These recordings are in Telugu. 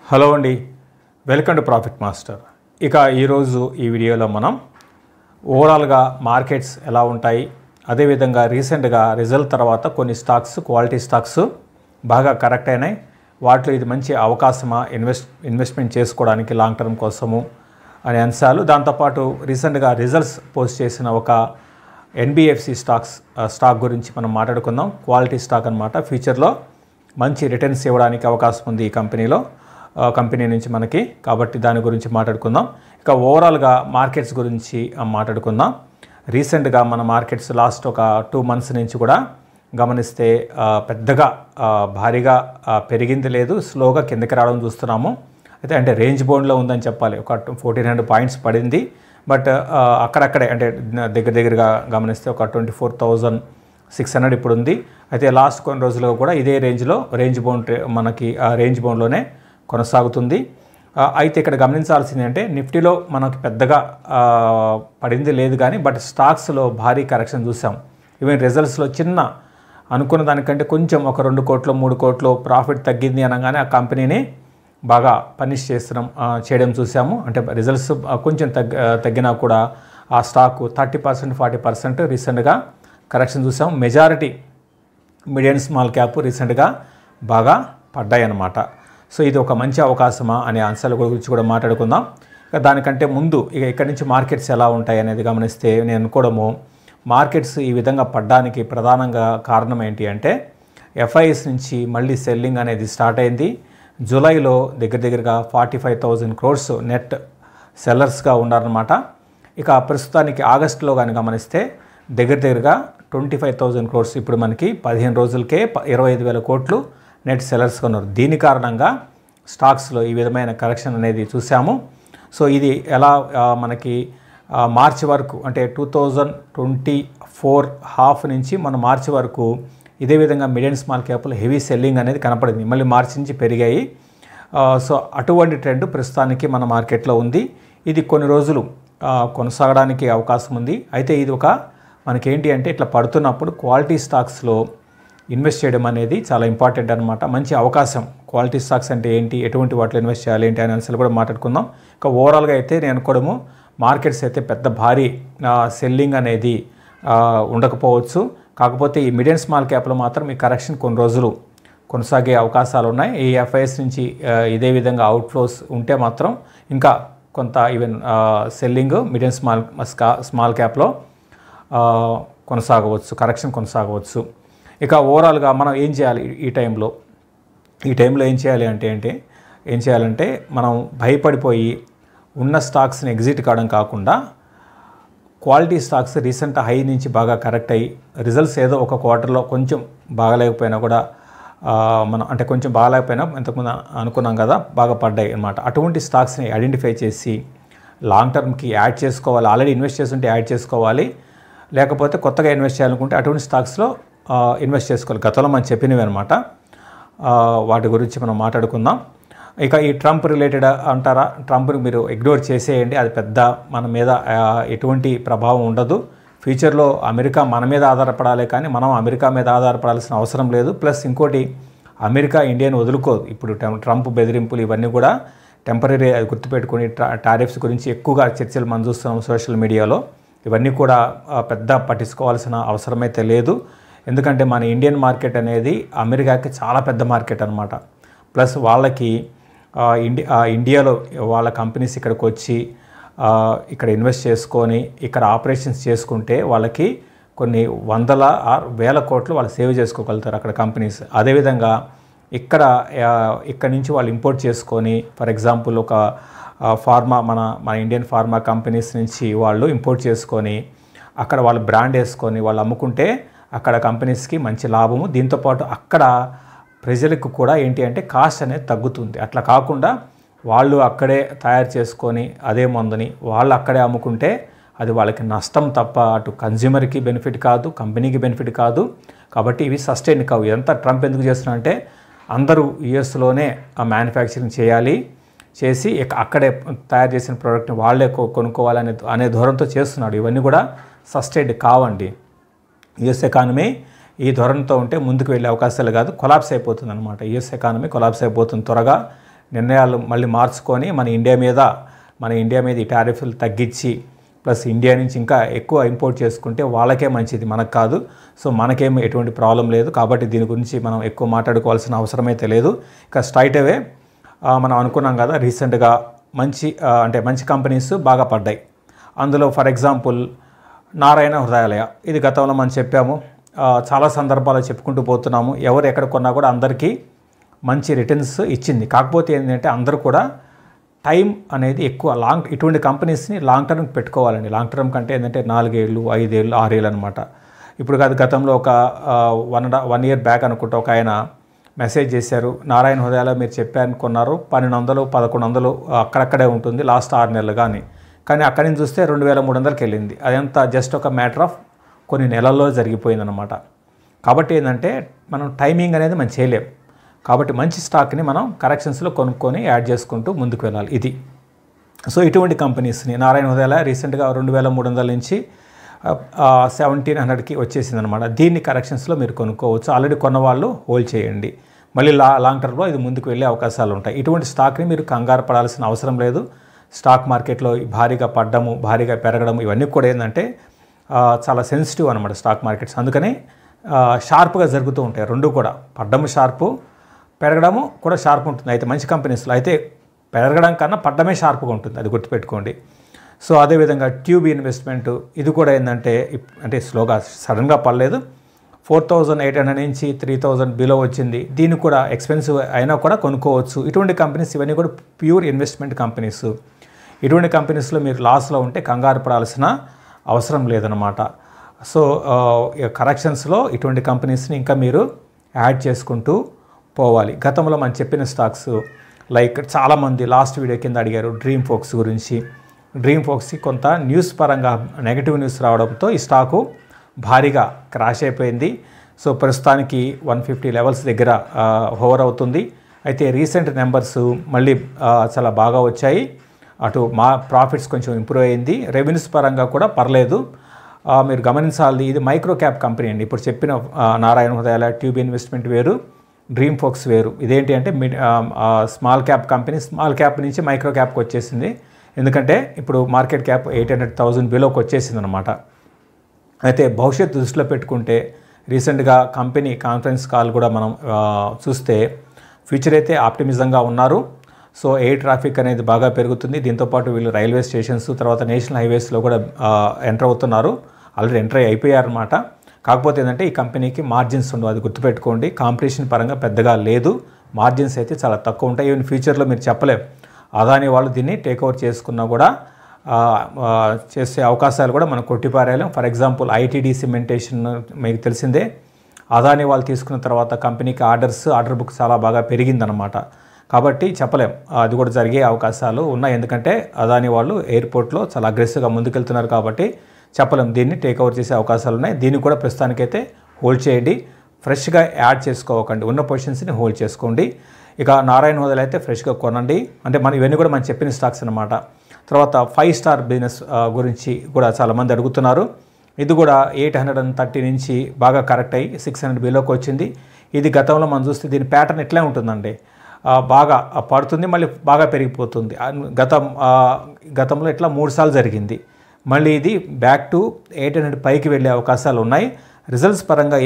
హలో అండి, వెల్కమ్ టు ప్రాఫిట్ మాస్టర్. ఇక ఈరోజు ఈ వీడియోలో మనం ఓవరాల్గా మార్కెట్స్ ఎలా ఉంటాయి, అదేవిధంగా రీసెంట్గా రిజల్ట్ తర్వాత కొన్ని స్టాక్స్ క్వాలిటీ స్టాక్స్ బాగా కరెక్ట్ అయినాయి, వాటిలో ఇది మంచి అవకాశమా ఇన్వెస్ట్మెంట్ చేసుకోవడానికి లాంగ్ టర్మ్ కోసము అనే అంశాలు, దాంతోపాటు రీసెంట్గా రిజల్ట్స్ పోస్ట్ చేసిన ఒక ఎన్బిఎఫ్సి స్టాక్ గురించి మనం మాట్లాడుకుందాం. క్వాలిటీ స్టాక్ అన్నమాట. ఫ్యూచర్లో మంచి రిటర్న్స్ ఇవ్వడానికి అవకాశం ఉంది ఈ కంపెనీ నుంచి మనకి, కాబట్టి దాని గురించి మాట్లాడుకుందాం. ఇక ఓవరాల్గా మార్కెట్స్ గురించి మాట్లాడుకుందాం. రీసెంట్గా మన మార్కెట్స్ లాస్ట్ ఒక 2 months నుంచి కూడా గమనిస్తే పెద్దగా భారీగా పెరిగింది లేదు, స్లోగా కిందకి రావడం చూస్తున్నాము. అయితే అంటే రేంజ్ బౌండ్లో ఉందని చెప్పాలి. ఒక 1400 points పడింది, బట్ అక్కడక్కడే అంటే దగ్గరగా గమనిస్తే ఒక 24,600 ఇప్పుడు ఉంది. అయితే లాస్ట్ కొన్ని రోజుల్లో కూడా ఇదే రేంజ్ బౌండ్ మనకి రేంజ్ బౌండ్లోనే కొనసాగుతుంది. అయితే ఇక్కడ గమనించాల్సింది అంటే నిఫ్టీలో మనకి పెద్దగా పడింది లేదు కానీ, బట్ స్టాక్స్లో భారీ కరెక్షన్ చూసాం. ఈవెన్ రిజల్ట్స్లో చిన్న అనుకున్న దానికంటే కొంచెం ఒక 2 కోట్లు 3 కోట్లు ప్రాఫిట్ తగ్గింది అనగానే ఆ కంపెనీని బాగా పనిష్ చేయడం చూసాము. అంటే రిజల్ట్స్ కొంచెం తగ్గినా కూడా ఆ స్టాక్ 30% 40% రీసెంట్గా కరెక్షన్ చూసాం. Majority mid and small cap రీసెంట్గా బాగా పడ్డాయి అన్నమాట. సో ఇది ఒక మంచి అవకాశమా అనే అంశాల గురించి కూడా మాట్లాడుకుందాం. దానికంటే ముందు ఇక్కడి నుంచి మార్కెట్స్ ఎలా ఉంటాయి అనేది గమనిస్తే నేను అనుకోవడము, మార్కెట్స్ ఈ విధంగా పడ్డానికి ప్రధానంగా కారణం ఏంటి అంటే ఎఫ్ఐఎస్ నుంచి మళ్ళీ సెల్లింగ్ అనేది స్టార్ట్ అయింది. జూలైలో దగ్గరగా 45,000 crores నెట్ సెల్లర్స్గా ఉన్నారన్నమాట. ఇక ప్రస్తుతానికి ఆగస్టులో కానీ గమనిస్తే దగ్గరగా 25,000 crores, ఇప్పుడు మనకి 15 రోజులకే 25,000 కోట్లు నెట్ సెల్లర్స్గా ఉన్నారు. దీని కారణంగా స్టాక్స్లో ఈ విధమైన కరెక్షన్ అనేది చూసాము. సో ఇది ఎలా మనకి మార్చి వరకు అంటే 2024 హాఫ్ నుంచి మన మార్చి వరకు ఇదే విధంగా మిడ్ అండ్ స్మాల్ క్యాప్లో హెవీ సెల్లింగ్ అనేది కనపడింది. మళ్ళీ మార్చి నుంచి పెరిగాయి. సో అటువంటి ట్రెండ్ ప్రస్తుతానికి మన మార్కెట్లో ఉంది. ఇది కొన్ని రోజులు కొనసాగడానికి అవకాశం ఉంది. అయితే ఇది ఒక మనకేంటి అంటే ఇట్లా పడుతున్నప్పుడు క్వాలిటీ స్టాక్స్లో ఇన్వెస్ట్ చేయడం అనేది చాలా ఇంపార్టెంట్ అనమాట. మంచి అవకాశం. క్వాలిటీ స్టాక్స్ అంటే ఏంటి, ఎటువంటి వాటిలో ఇన్వెస్ట్ చేయాలి ఏంటి అనే అంశాలు కూడా మాట్లాడుకుందాం. ఇక ఓవరాల్గా అయితే నేను అనుకోవడము మార్కెట్స్ అయితే పెద్ద భారీ సెల్లింగ్ అనేది ఉండకపోవచ్చు. కాకపోతే ఈ మిడ్ అండ్ స్మాల్ క్యాప్లో మాత్రం ఈ కరెక్షన్ కొన్ని రోజులు కొనసాగే అవకాశాలు ఉన్నాయి. ఈ ఎఫ్ఐఎస్ నుంచి ఇదే విధంగా అవుట్ఫ్లోస్ ఉంటే మాత్రం ఇంకా కొంత even selling mid and small క్యాప్లో కరెక్షన్ కొనసాగవచ్చు. ఇక ఓవరాల్గా మనం ఏం చేయాలి ఈ టైంలో ఏం చేయాలంటే మనం భయపడిపోయి ఉన్న స్టాక్స్ని ఎగ్జిట్ కావడం కాకుండా క్వాలిటీ స్టాక్స్ రీసెంట్ హై నుంచి బాగా కరెక్ట్ అయ్యి రిజల్ట్స్ ఏదో ఒక క్వార్టర్లో కొంచెం బాగలేకపోయినా కూడా మనం అంటే కొంచెం బాగలేకపోయినా ఇంతకుముందు అనుకున్నాం కదా బాగా పడ్డాయి అన్నమాట. అటువంటి స్టాక్స్ని ఐడెంటిఫై చేసి లాంగ్ టర్మ్కి యాడ్ చేసుకోవాలి. ఆల్రెడీ ఇన్వెస్ట్ చేస్తుంటే యాడ్ చేసుకోవాలి, లేకపోతే కొత్తగా ఇన్వెస్ట్ చేయాలనుకుంటే అటువంటి స్టాక్స్లో ఇన్వెస్ట్ చేసుకోవాలి. గతంలో మనం చెప్పినవి అనమాట. వాటి గురించి మనం మాట్లాడుకుందాం. ఇక ఈ ట్రంప్ రిలేటెడ్ అంటారా, ట్రంప్ని మీరు ఇగ్నోర్ చేసేయండి, అది పెద్ద మన మీద ఎటువంటి ప్రభావం ఉండదు. ఫ్యూచర్లో అమెరికా మన మీద ఆధారపడాలి కానీ మనం అమెరికా మీద ఆధారపడాల్సిన అవసరం లేదు. ప్లస్ ఇంకోటి, అమెరికా ఇండియాని వదులుకోదు. ఇప్పుడు ట్రంప్ బెదిరింపులు ఇవన్నీ కూడా టెంపరీ, అది గుర్తుపెట్టుకుని టారిఫ్స్ గురించి ఎక్కువగా చర్చలు మనం చూస్తున్నాం సోషల్ మీడియాలో. ఇవన్నీ కూడా పెద్ద పట్టించుకోవాల్సిన అవసరమైతే లేదు. ఎందుకంటే మన ఇండియన్ మార్కెట్ అనేది అమెరికాకి చాలా పెద్ద మార్కెట్ అనమాట. ప్లస్ వాళ్ళకి ఇండియాలో వాళ్ళ కంపెనీస్ ఇక్కడికి వచ్చి ఇక్కడ ఇన్వెస్ట్ చేసుకొని ఇక్కడ ఆపరేషన్స్ చేసుకుంటే వాళ్ళకి కొన్ని వందల వేల కోట్లు వాళ్ళు సేవ్ చేసుకోగలుగుతారు అక్కడ కంపెనీస్. అదేవిధంగా ఇక్కడ నుంచి వాళ్ళు ఇంపోర్ట్ చేసుకొని, ఫర్ ఎగ్జాంపుల్ ఒక ఫార్మా మన ఇండియన్ ఫార్మా కంపెనీస్ నుంచి వాళ్ళు ఇంపోర్ట్ చేసుకొని అక్కడ వాళ్ళు బ్రాండ్ వేసుకొని వాళ్ళు అమ్ముకుంటే అక్కడ కంపెనీస్కి మంచి లాభము. దీంతోపాటు అక్కడ ప్రజలకు కూడా ఏంటి అంటే కాస్ట్ అనేది తగ్గుతుంది. అట్లా కాకుండా వాళ్ళు అక్కడే తయారు చేసుకొని అదే మందుని వాళ్ళు అక్కడే అమ్ముకుంటే అది వాళ్ళకి నష్టం తప్ప అటు కన్జ్యూమర్కి బెనిఫిట్ కాదు, కంపెనీకి బెనిఫిట్ కాదు. కాబట్టి ఇవి సస్టైన్ కావు. ఇదంతా ట్రంప్ ఎందుకు చేస్తున్నారంటే అందరూ యుఎస్లోనే మ్యానుఫ్యాక్చరింగ్ చేసి అక్కడే తయారు చేసిన ప్రోడక్ట్ని వాళ్ళే కొనుక్కోవాలనే ధోరణితో చేస్తున్నాడు. ఇవన్నీ కూడా సస్టైన్డ్ కావండి. యుఎస్ ఎకానమీ ఈ ధోరణితో ఉంటే ముందుకు వెళ్ళే అవకాశాలు కాదు, కొలాప్స్ అయిపోతుంది అనమాట. యుఎస్ ఎకానమీ కొలాప్స్ అయిపోతుంది త్వరగా. నిర్ణయాలు మళ్ళీ మార్చుకొని మన ఇండియా మీద ఈ టారిఫ్లు తగ్గించి ప్లస్ ఇండియా నుంచి ఇంకా ఎక్కువ ఇంపోర్ట్ చేసుకుంటే వాళ్ళకే మంచిది, మనకు కాదు. సో మనకేం ఎటువంటి ప్రాబ్లం లేదు. కాబట్టి దీని గురించి మనం ఎక్కువ మాట్లాడుకోవాల్సిన అవసరం అయితే లేదు. ఇక స్ట్రైట్ అవే మనం అనుకున్నాం కదా, రీసెంట్గా మంచి కంపెనీస్ బాగా పడ్డాయి. అందులో ఫర్ ఎగ్జాంపుల్ నారాయణ హృదయాలయ, ఇది గతంలో మనం చెప్పాము, చాలా సందర్భాలు చెప్పుకుంటూ పోతున్నాము. ఎవరు ఎక్కడ కొన్నా కూడా అందరికీ మంచి రిటర్న్స్ ఇచ్చింది. కాకపోతే ఏంటంటే అందరూ కూడా టైం అనేది ఎక్కువ ఇటువంటి కంపెనీస్ని లాంగ్ టర్మ్కి పెట్టుకోవాలండి. లాంగ్ టర్మ్ కంటే ఏంటంటే 4 ఏళ్ళు 5 ఏళ్ళు 6 ఏళ్ళు అనమాట. ఇప్పుడు కాదు, గతంలో ఒక 1 year బ్యాక్ అనుకుంటా ఒక ఆయన మెసేజ్ చేశారు, నారాయణ హృదయాలయ మీరు చెప్పారని కొన్నారు, 1200 1100 అక్కడక్కడే ఉంటుంది లాస్ట్ 6 నెలలు కానీ అక్కడి నుంచి చూస్తే 2300కి వెళ్ళింది. అదంతా జస్ట్ ఒక మ్యాటర్ ఆఫ్ కొన్ని నెలల్లో జరిగిపోయిందనమాట. కాబట్టి ఏంటంటే మనం టైమింగ్ అనేది మనం చేయలేం. కాబట్టి మంచి స్టాక్ని మనం కరెక్షన్స్లో కొనుక్కొని యాడ్ చేసుకుంటూ ముందుకు వెళ్ళాలి. ఇది సో ఇటువంటి కంపెనీస్ని నారాయణ హృదయాలయ రీసెంట్గా 2300 నుంచి 1700కి వచ్చేసింది అనమాట. దీన్ని కరెక్షన్స్లో మీరు కొనుక్కోవచ్చు. ఆల్రెడీ కొన్న వాళ్ళు హోల్డ్ చేయండి. మళ్ళీ లాంగ్ టర్మ్లో ఇది ముందుకు వెళ్ళే అవకాశాలు ఉంటాయి. ఇటువంటి స్టాక్ని మీరు కంగారు పడాల్సిన అవసరం లేదు. స్టాక్ మార్కెట్లో భారీగా పడ్డము, భారీగా పెరగడం ఇవన్నీ కూడా ఏంటంటే చాలా సెన్సిటివ్ అనమాట స్టాక్ మార్కెట్స్. అందుకని షార్ప్గా జరుగుతూ ఉంటాయి. రెండు కూడా పడ్డము షార్పు, పెరగడము కూడా షార్ప్ ఉంటుంది. అయితే మంచి కంపెనీస్లో అయితే పెరగడం కన్నా పడ్డమే షార్ప్గా ఉంటుంది, అది గుర్తుపెట్టుకోండి. సో అదేవిధంగా ట్యూబ్ ఇన్వెస్ట్మెంట్, ఇది కూడా ఏంటంటే అంటే స్లోగా సడన్గా పడలేదు, 4800 నుంచి 3000 బిలో వచ్చింది. దీన్ని కూడా ఎక్స్పెన్సివ్ అయినా కూడా కొనుక్కోవచ్చు. ఇటువంటి కంపెనీస్ ఇవన్నీ కూడా ప్యూర్ ఇన్వెస్ట్మెంట్ కంపెనీస్. ఇటువంటి కంపెనీస్లో మీరు లాస్లో ఉంటే కంగారు పడాల్సిన అవసరం లేదనమాట. సో కరెక్షన్స్లో ఇటువంటి కంపెనీస్ని ఇంకా మీరు యాడ్ చేసుకుంటూ పోవాలి. గతంలో మనం చెప్పిన స్టాక్స్ లైక్ చాలామంది లాస్ట్ వీడియో కింద అడిగారు డ్రీమ్ ఫోక్స్ గురించి. డ్రీమ్ ఫోక్స్కి కొంత న్యూస్ పరంగా నెగిటివ్ న్యూస్ రావడంతో ఈ స్టాకు భారీగా క్రాష్ అయిపోయింది. సో ప్రస్తుతానికి 150 లెవెల్స్ దగ్గర హోవర్ అవుతుంది. అయితే రీసెంట్ నెంబర్స్ మళ్ళీ చాలా బాగా వచ్చాయి. అటు ప్రాఫిట్స్ కొంచెం ఇంప్రూవ్ అయింది. రెవెన్యూస్ పరంగా కూడా పర్లేదు. మీరు గమనించాలి, ఇది మైక్రో క్యాప్ కంపెనీ అండి. ఇప్పుడు చెప్పిన నారాయణ హృదయాలయ ట్యూబ్ ఇన్వెస్ట్మెంట్ వేరు, డ్రీమ్ ఫోక్స్ వేరు. ఇదేంటి అంటే small cap company, small cap నుంచి మైక్రో క్యాప్కి వచ్చేసింది. ఎందుకంటే ఇప్పుడు మార్కెట్ క్యాప్ 800,000 బిలోకి వచ్చేసింది అనమాట. అయితే భవిష్యత్తు దృష్టిలో పెట్టుకుంటే రీసెంట్గా కంపెనీ కాన్ఫరెన్స్ కాల్ కూడా మనం చూస్తే ఫ్యూచర్ అయితే ఆప్టిమిజంగా ఉన్నారు. సో ఎయిర్ ట్రాఫిక్ అనేది బాగా పెరుగుతుంది. దీంతోపాటు వీళ్ళు రైల్వే స్టేషన్స్ తర్వాత నేషనల్ హైవేస్లో కూడా ఎంటర్ అవుతున్నారు. ఆల్రెడీ ఎంటర్ అయిపోయారన్నమాట. కాకపోతే ఏంటంటే ఈ కంపెనీకి మార్జిన్స్ ఉండవు, అది గుర్తుపెట్టుకోండి. కాంపిటీషన్ పరంగా పెద్దగా లేదు, మార్జిన్స్ అయితే చాలా తక్కువ ఉంటాయి. ఈవెన్ ఫ్యూచర్లో మీరు చెప్పలేం, అదాని వాళ్ళు దీన్ని టేక్ ఓవర్ చేసుకున్నా కూడా చేసే అవకాశాలు కూడా మనం కొట్టిపారేయలేం. ఫర్ ఎగ్జాంపుల్ ఐటీడీ సిమెంటేషన్ మీకు తెలిసిందే, అదాని వాళ్ళు తీసుకున్న తర్వాత కంపెనీకి ఆర్డర్ బుక్ చాలా బాగా పెరిగిందనమాట. కాబట్టి చెప్పలేం, అది కూడా జరిగే అవకాశాలు ఉన్నాయి. ఎందుకంటే అదాని వాళ్ళు ఎయిర్పోర్ట్లో చాలా అగ్రెసివ్గా ముందుకెళ్తున్నారు. కాబట్టి చెప్పలేం, దీన్ని టేక్ ఓవర్ చేసే అవకాశాలు ఉన్నాయి. దీన్ని కూడా ప్రస్తుతానికైతే హోల్డ్ చేయండి, ఫ్రెష్గా యాడ్ చేసుకోకండి, ఉన్న పొజిషన్స్ని హోల్డ్ చేసుకోండి. ఇక నారాయణ హృదయాలయ అయితే ఫ్రెష్గా కొనండి. అంటే ఇవన్నీ కూడా మనం చెప్పిన స్టాక్స్ అనమాట. తర్వాత 5 స్టార్ బిజినెస్ గురించి కూడా చాలామంది అడుగుతున్నారు. ఇది కూడా 830 నుంచి బాగా కరెక్ట్ అయ్యి 600 బిలోకి వచ్చింది. ఇది గతంలో మనం చూస్తే దీని ప్యాటర్న్ ఎట్లా ఉంటుందండి, బాగా పడుతుంది, మళ్ళీ బాగా పెరిగిపోతుంది. గతంలో ఇట్లా 3 సార్లు జరిగింది. మళ్ళీ ఇది బ్యాక్ టు 800 పైకి వెళ్ళే అవకాశాలు ఉన్నాయి. రిజల్ట్స్ పరంగా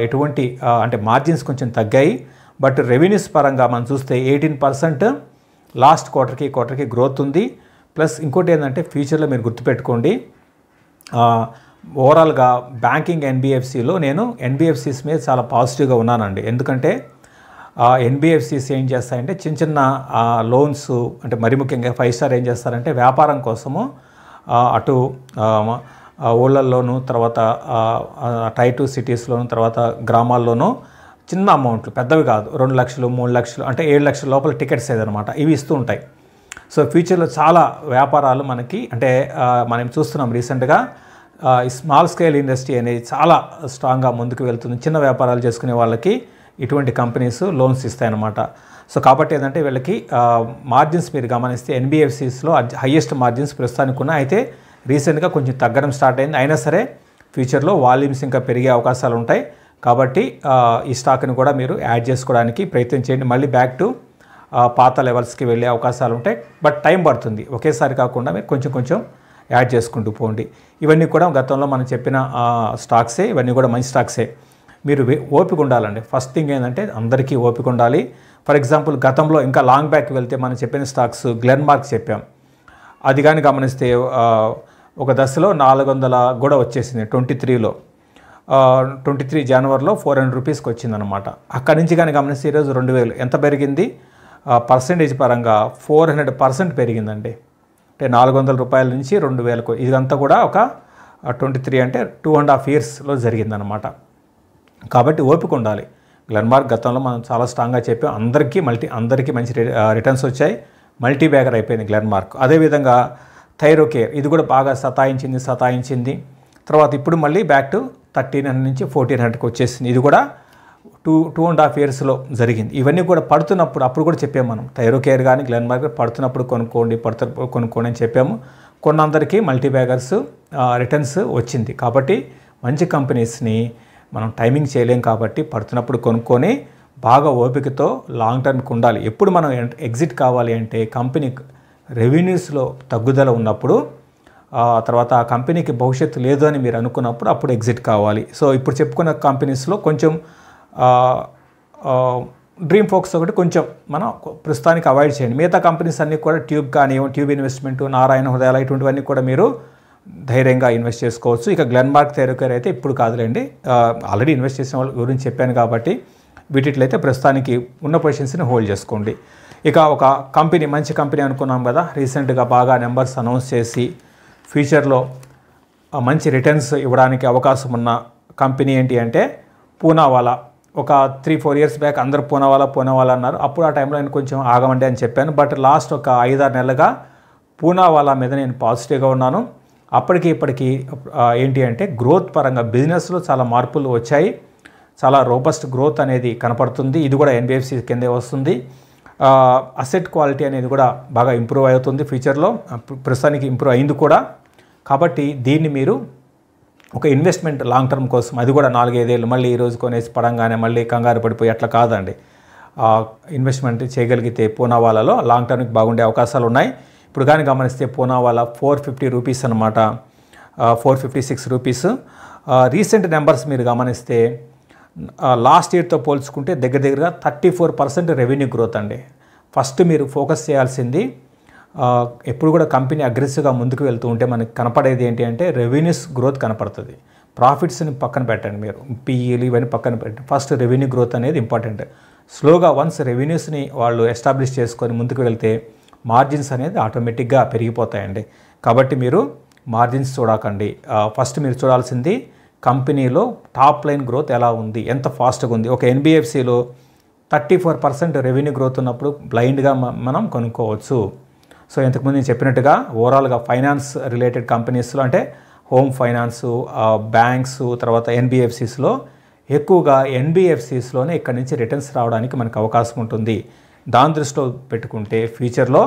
ఎటువంటి అంటే మార్జిన్స్ కొంచెం తగ్గాయి. బట్ రెవెన్యూస్ పరంగా మనం చూస్తే 18% లాస్ట్ క్వార్టర్కి గ్రోత్ ఉంది. ప్లస్ ఇంకోటి ఏంటంటే ఫ్యూచర్లో మీరు గుర్తుపెట్టుకోండి, ఓవరాల్గా బ్యాంకింగ్ ఎన్బిఎఫ్సిలో నేను ఎన్బిఎఫ్సిస్ మీద చాలా పాజిటివ్గా ఉన్నానండి. ఎందుకంటే ఎన్బిఎఫ్సిస్ ఏం చేస్తాయంటే చిన్న లోన్స్, అంటే మరి ముఖ్యంగా 5 స్టార్ ఏం చేస్తారంటే వ్యాపారం కోసము అటు ఊళ్ళల్లోనూ తర్వాత టైర్ 2 సిటీస్లోను తర్వాత గ్రామాల్లోనూ చిన్న అమౌంట్లు, పెద్దవి కాదు, 2 లక్షలు 3 లక్షలు అంటే 7 లక్షల లోపల టికెట్స్ ఏదనమాట, ఇవి ఇస్తూ ఉంటాయి. సో ఫ్యూచర్లో చాలా వ్యాపారాలు మనకి అంటే మనం చూస్తున్నాం రీసెంట్గా ఈ స్మాల్ స్కేల్ ఇండస్ట్రీ అనేది చాలా స్ట్రాంగ్గా ముందుకు వెళ్తుంది. చిన్న వ్యాపారాలు చేసుకునే వాళ్ళకి ఇటువంటి కంపెనీస్ లోన్స్ ఇస్తాయన్నమాట. సో కాబట్టి ఏంటంటే వీళ్ళకి మార్జిన్స్ మీరు గమనిస్తే ఎన్బిఎఫ్సిస్లో హయ్యెస్ట్ మార్జిన్స్ ప్రస్తుతానికి ఉన్నాయి. అయితే రీసెంట్గా కొంచెం తగ్గడం స్టార్ట్ అయింది. అయినా సరే ఫ్యూచర్లో వాల్యూమ్స్ ఇంకా పెరిగే అవకాశాలు ఉంటాయి. కాబట్టి ఈ స్టాక్ని కూడా మీరు యాడ్ చేసుకోవడానికి ప్రయత్నం చేయండి. మళ్ళీ బ్యాక్ టు పాత లెవెల్స్కి వెళ్ళే అవకాశాలు ఉంటాయి. బట్ టైం పడుతుంది, ఒకేసారి కాకుండా మీరు కొంచెం కొంచెం యాడ్ చేసుకుంటూ పోండి. ఇవన్నీ కూడా గతంలో మనం చెప్పిన స్టాక్సే, ఇవన్నీ కూడా మంచి స్టాక్సే. మీరు ఓపిక ఉండాలండి. ఫస్ట్ థింగ్ ఏంటంటే అందరికీ ఓపిక ఉండాలి. ఫర్ ఎగ్జాంపుల్ గతంలో ఇంకా లాంగ్ బ్యాక్ వెళ్తే మనం చెప్పిన స్టాక్స్ గ్లెన్మార్క్ చెప్పాం. అది కానీ గమనిస్తే ఒక దశలో 400 కూడా వచ్చేసింది 23లో. 23 జనవరిలో 400 రూపీస్కి వచ్చిందనమాట. అక్కడి నుంచి కానీ గమనిస్తే ఈరోజు 2000 ఎంత పెరిగింది? పర్సెంటేజ్ పరంగా 400% పెరిగిందండి. అంటే 400 రూపాయల నుంచి 2000కు. ఇదంతా కూడా ఒక 23 అంటే 2.5 ఇయర్స్లో జరిగిందనమాట. కాబట్టి ఓపిక ఉండాలి. గ్లెన్మార్క్ గతంలో మనం చాలా స్ట్రాంగ్గా చెప్పాం. అందరికీ మంచి రిటర్న్స్ వచ్చాయి. మల్టీ బ్యాగర్ అయిపోయింది గ్లెన్మార్క్. అదేవిధంగా థైరోకేర్ ఇది కూడా బాగా సతాయించింది. తర్వాత ఇప్పుడు మళ్ళీ బ్యాక్ టు 1300 నుంచి 1400కి వచ్చేసింది. ఇది కూడా 2.5 ఇయర్స్లో జరిగింది. ఇవన్నీ కూడా పడుతున్నప్పుడు అప్పుడు కూడా చెప్పాము మనం, థైరోకేర్ కానీ గ్లెన్మార్క్ పడుతున్నప్పుడు కొనుక్కోండి అని చెప్పాము. కొన్నందరికీ మల్టీ బ్యాగర్స్ రిటర్న్స్ వచ్చింది. కాబట్టి మంచి కంపెనీస్ని మనం టైమింగ్ చేయలేం. కాబట్టి పడుతున్నప్పుడు కొనుక్కొని బాగా ఓపికతో లాంగ్ టర్మ్కి ఉండాలి. ఎప్పుడు మనం ఎగ్జిట్ కావాలి అంటే కంపెనీ రెవెన్యూస్లో తగ్గుదల ఉన్నప్పుడు, తర్వాత ఆ కంపెనీకి భవిష్యత్తు లేదు అని మీరు అనుకున్నప్పుడు అప్పుడు ఎగ్జిట్ కావాలి. సో ఇప్పుడు చెప్పుకున్న కంపెనీస్లో కొంచెం డ్రీమ్ ఫోక్స్ ఒకటి కొంచెం మనం ప్రస్తుతానికి అవాయిడ్ చేయండి. మిగతా కంపెనీస్ అన్నీ కూడా ట్యూబ్ ఇన్వెస్ట్మెంట్, నారాయణ హృదయాల ఇటువంటివన్నీ కూడా మీరు ధైర్యంగా ఇన్వెస్ట్ చేసుకోవచ్చు. ఇక గ్లెన్మార్క్, థైరోకేర్ అయితే ఇప్పుడు కాదులేండి, ఆల్రెడీ ఇన్వెస్ట్ చేసిన వాళ్ళ గురించి చెప్పాను కాబట్టి వీటిలో అయితే ప్రస్తుతానికి ఉన్న పొజిషన్స్ని హోల్డ్ చేసుకోండి. ఇక ఒక కంపెనీ, మంచి కంపెనీ అనుకున్నాం కదా, రీసెంట్గా బాగా నెంబర్స్ అనౌన్స్ చేసి ఫ్యూచర్లో మంచి రిటర్న్స్ ఇవ్వడానికి అవకాశం ఉన్న కంపెనీ ఏంటి అంటే పూనావాలా. ఒక 3-4 ఇయర్స్ బ్యాక్ అందరూ పూనావాలా అన్నారు. అప్పుడు ఆ టైంలో నేను కొంచెం ఆగమండి అని చెప్పాను. బట్ లాస్ట్ ఒక 5-6 నెలలుగా పూనావాలా మీద నేను పాజిటివ్గా ఉన్నాను. అప్పటికి ఇప్పటికీ ఏంటి అంటే గ్రోత్ పరంగా బిజినెస్లో చాలా మార్పులు వచ్చాయి. చాలా రోబస్ట్ గ్రోత్ అనేది కనపడుతుంది. ఇది కూడా ఎన్బిఎఫ్సి కిందే వస్తుంది. అసెట్ క్వాలిటీ అనేది కూడా బాగా ఇంప్రూవ్ అవుతుంది ఫ్యూచర్లో. ప్రస్తుతానికి ఇంప్రూవ్ అయింది కూడా. కాబట్టి దీన్ని మీరు ఒక ఇన్వెస్ట్మెంట్ లాంగ్ టర్మ్ కోసం, అది కూడా 4-5 ఏళ్ళు మళ్ళీ ఈరోజు కొనేసి పడంగానే మళ్ళీ కంగారు పడిపోయి అట్లా కాదండి. ఇన్వెస్ట్మెంట్ చేయగలిగితే పూనావాలాలో లాంగ్ టర్మ్కి బాగుండే అవకాశాలు ఉన్నాయి. ఇప్పుడు కానీ గమనిస్తే పూనావాలా 450 రూపీస్ అనమాట, 456 రూపీస్. రీసెంట్ నెంబర్స్ మీరు గమనిస్తే లాస్ట్ ఇయర్తో పోల్చుకుంటే దగ్గరగా 34% రెవెన్యూ గ్రోత్ అండి. ఫస్ట్ మీరు ఫోకస్ చేయాల్సింది, ఎప్పుడు కూడా కంపెనీ అగ్రెసివ్గా ముందుకు వెళ్తూ ఉంటే మనకి కనపడేది ఏంటి అంటే రెవెన్యూస్ గ్రోత్ కనపడుతుంది. ప్రాఫిట్స్ని పక్కన పెట్టండి, మీరు పీఈలు ఇవన్నీ పక్కన పెట్టండి. ఫస్ట్ రెవెన్యూ గ్రోత్ అనేది ఇంపార్టెంట్. స్లోగా వన్స్ రెవెన్యూస్ని వాళ్ళు ఎస్టాబ్లిష్ చేసుకొని ముందుకు వెళ్తే మార్జిన్స్ అనేది ఆటోమేటిక్గా పెరిగిపోతాయండి. కాబట్టి మీరు మార్జిన్స్ చూడకండి. ఫస్ట్ మీరు చూడాల్సింది కంపెనీలో టాప్ లైన్ గ్రోత్ ఎలా ఉంది, ఎంత ఫాస్ట్గా ఉంది. ఒక ఎన్బిఎఫ్సిలో 34% రెవెన్యూ గ్రోత్ ఉన్నప్పుడు బ్లైండ్గా మనం కొనుక్కోవచ్చు. సో ఇంతకుముందు నేను చెప్పినట్టుగా ఓవరాల్గా ఫైనాన్స్ రిలేటెడ్ కంపెనీస్లో అంటే హోమ్ ఫైనాన్సు, బ్యాంక్స్, తర్వాత ఎన్బిఎఫ్సిస్లో ఎక్కువగా ఎన్బిఎఫ్సిస్లోనే ఇక్కడి నుంచి రిటర్న్స్ రావడానికి మనకు అవకాశం ఉంటుంది. దాని దృష్టిలో పెట్టుకుంటే ఫ్యూచర్లో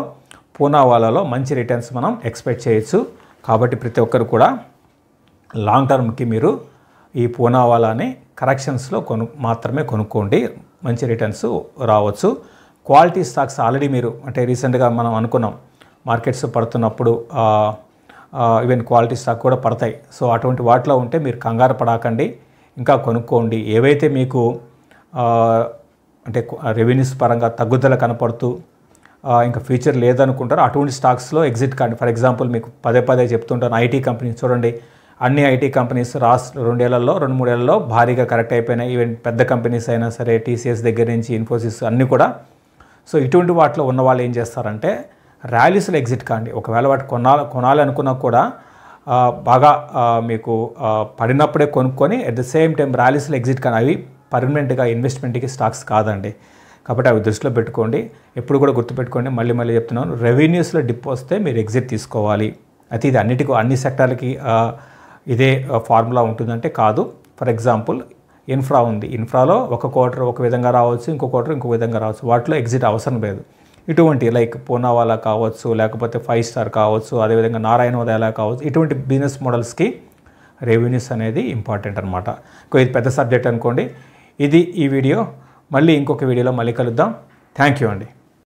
పూనావాలాలో మంచి రిటర్న్స్ మనం ఎక్స్పెక్ట్ చేయొచ్చు. కాబట్టి ప్రతి ఒక్కరు కూడా లాంగ్ టర్మ్కి మీరు ఈ పూనావాలాని కరెక్షన్స్లో మాత్రమే కొనుక్కోండి, మంచి రిటర్న్స్ రావచ్చు. క్వాలిటీ స్టాక్స్ ఆల్రెడీ మీరు అంటే రీసెంట్గా మనం అనుకున్నాం మార్కెట్స్ పడుతున్నప్పుడు ఈవెన్ క్వాలిటీ స్టాక్ కూడా పడతాయి. సో అటువంటి వాటిలో ఉంటే మీరు కంగారు పడకండి, ఇంకా కొనుక్కోండి. ఏవైతే మీకు అంటే రెవెన్యూస్ పరంగా తగ్గుదల కనపడుతూ ఇంకా ఫ్యూచర్ లేదనుకుంటారో అటువంటి స్టాక్స్లో ఎగ్జిట్ కాండి. ఫర్ ఎగ్జాంపుల్ మీకు పదే చెప్తుంటాను, ఐటీ కంపెనీస్ చూడండి. అన్ని ఐటీ కంపెనీస్ 2-3 ఏళ్లలో భారీగా కరెక్ట్ అయిపోయినాయి. ఈవెన్ పెద్ద కంపెనీస్ అయినా సరే, టీసీఎస్ దగ్గర నుంచి ఇన్ఫోసిస్ అన్నీ కూడా. సో ఇటువంటి వాటిలో ఉన్న వాళ్ళు ఏం చేస్తారంటే ర్యాలీస్లో ఎగ్జిట్ కాండి. ఒకవేళ వాటి కొనాలి అనుకున్నా కూడా బాగా మీకు పడినప్పుడే కొనుక్కొని అట్ ద సేమ్ టైం ర్యాలీస్లో ఎగ్జిట్ కానీ అవి పర్మనెంట్గా ఇన్వెస్ట్మెంట్కి స్టాక్స్ కాదండి. కాబట్టి అవి దృష్టిలో పెట్టుకోండి. ఎప్పుడు కూడా గుర్తుపెట్టుకోండి, మళ్ళీ చెప్తున్నాను, రెవెన్యూస్లో డిప్ వస్తే మీరు ఎగ్జిట్ తీసుకోవాలి. అయితే ఇది అన్ని సెక్టార్లకి ఇదే ఫార్ములా ఉంటుందంటే కాదు. ఫర్ ఎగ్జాంపుల్ ఇన్ఫ్రా ఉంది, ఇన్ఫ్రాలో ఒక క్వార్టర్ ఒక విధంగా రావచ్చు, ఇంకో క్వార్టర్ ఇంకో విధంగా రావచ్చు. వాటిలో ఎగ్జిట్ అవసరం లేదు. ఇటువంటి లైక్ పూనావాలా కావచ్చు, లేకపోతే 5 స్టార్ కావచ్చు, అదేవిధంగా నారాయణ హృదయాల కావచ్చు, ఇటువంటి బిజినెస్ మోడల్స్కి రెవెన్యూస్ అనేది ఇంపార్టెంట్ అనమాట. ఇది పెద్ద సబ్జెక్ట్ అనుకోండి. ఇది ఈ వీడియో. మళ్ళీ ఇంకొక వీడియోలో మళ్ళీ కలుద్దాం. థ్యాంక్ యూ అండి.